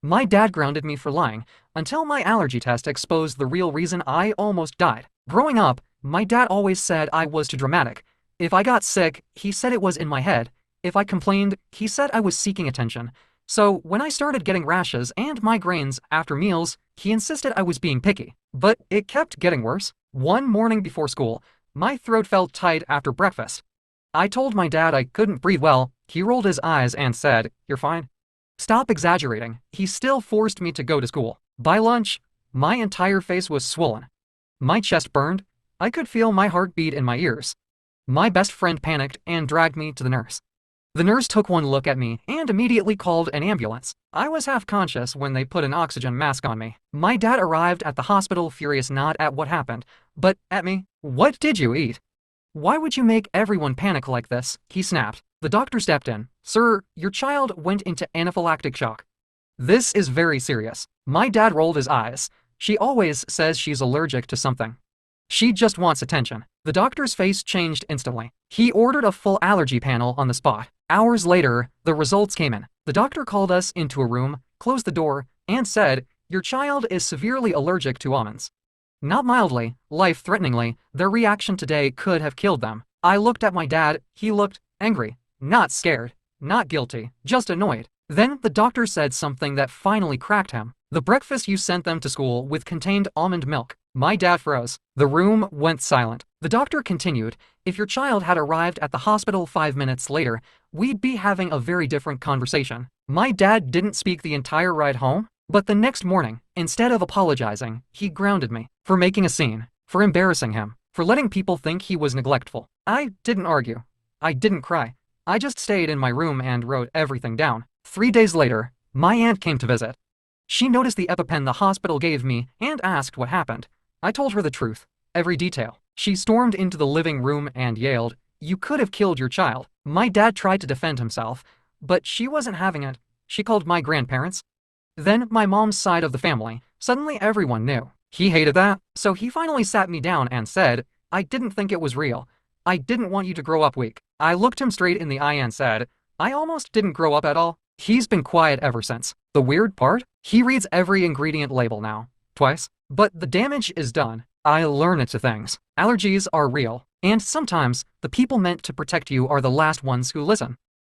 My dad grounded me for lying until my allergy test exposed the real reason I almost died. Growing up, my dad always said I was too dramatic. If I got sick, he said it was in my head. If I complained, he said I was seeking attention. So when I started getting rashes and migraines after meals, he insisted I was being picky. But it kept getting worse. One morning before school, my throat felt tight after breakfast. I told my dad I couldn't breathe well. He rolled his eyes and said, "You're fine." Stop exaggerating. He still forced me to go to school. By lunch, my entire face was swollen. My chest burned. I could feel my heartbeat in my ears. My best friend panicked and dragged me to the nurse. The nurse took one look at me and immediately called an ambulance. I was half conscious when they put an oxygen mask on me. My dad arrived at the hospital furious not at what happened, but at me. "What did you eat? Why would you make everyone panic like this?" he snapped. The doctor stepped in. "Sir, your child went into anaphylactic shock. This is very serious." My dad rolled his eyes. "She always says she's allergic to something. She just wants attention." The doctor's face changed instantly. He ordered a full allergy panel on the spot. Hours later, the results came in. The doctor called us into a room, closed the door, and said, "Your child is severely allergic to almonds." Not mildly, life-threateningly, their reaction today could have killed them. I looked at my dad. He looked angry, not scared, not guilty, just annoyed. Then the doctor said something that finally cracked him. "The breakfast you sent them to school with contained almond milk." My dad froze. The room went silent. The doctor continued, "If your child had arrived at the hospital 5 minutes later, we'd be having a very different conversation." My dad didn't speak the entire ride home, but the next morning, instead of apologizing, he grounded me for making a scene, for embarrassing him, for letting people think he was neglectful. I didn't argue. I didn't cry. I just stayed in my room and wrote everything down. 3 days later, my aunt came to visit. She noticed the EpiPen the hospital gave me and asked what happened. I told her the truth, every detail. She stormed into the living room and yelled, "You could have killed your child." My dad tried to defend himself, but she wasn't having it. She called my grandparents. Then my mom's side of the family. Suddenly everyone knew. He hated that, so he finally sat me down and said, "I didn't think it was real. I didn't want you to grow up weak." I looked him straight in the eye and said, "I almost didn't grow up at all." He's been quiet ever since. The weird part? He reads every ingredient label now. Twice. But the damage is done. I learn it to things. Allergies are real. And sometimes, the people meant to protect you are the last ones who listen.